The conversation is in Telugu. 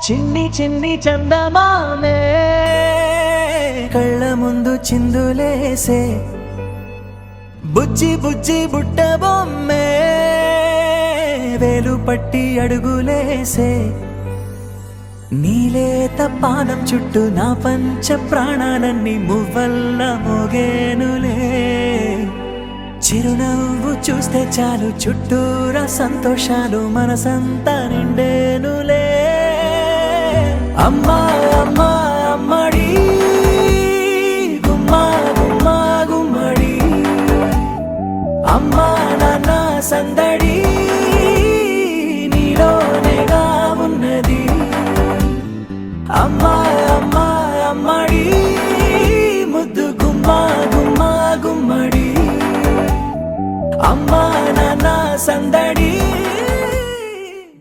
చిన్ని చిన్ని చందమామే కళ్ళ ముందు చిందులేసే బుజ్జి బుజ్జి బుట్ట బొమ్మే వేలు పట్టి అడుగులేసే నీలేత పానం చుట్టూ నా పంచ ప్రాణాలన్నీ మువ్వల్ల మోగేనులే చిరునవ్వు చూస్తే చాలు చుట్టూరా సంతోషాలు మనసంతా నిండేనులే అమ్మా అమ్మా అమ్మడి గుమ్మా గుమ్మా గుమ్మడి అమ్మా నాన్న సందడి నీలోనేగా ఉన్నది అమ్మా అమ్మా అమ్మడి ముద్దు గుమ్మా గుమ్మా గుమ్మడి అమ్మా నాన్న సందడి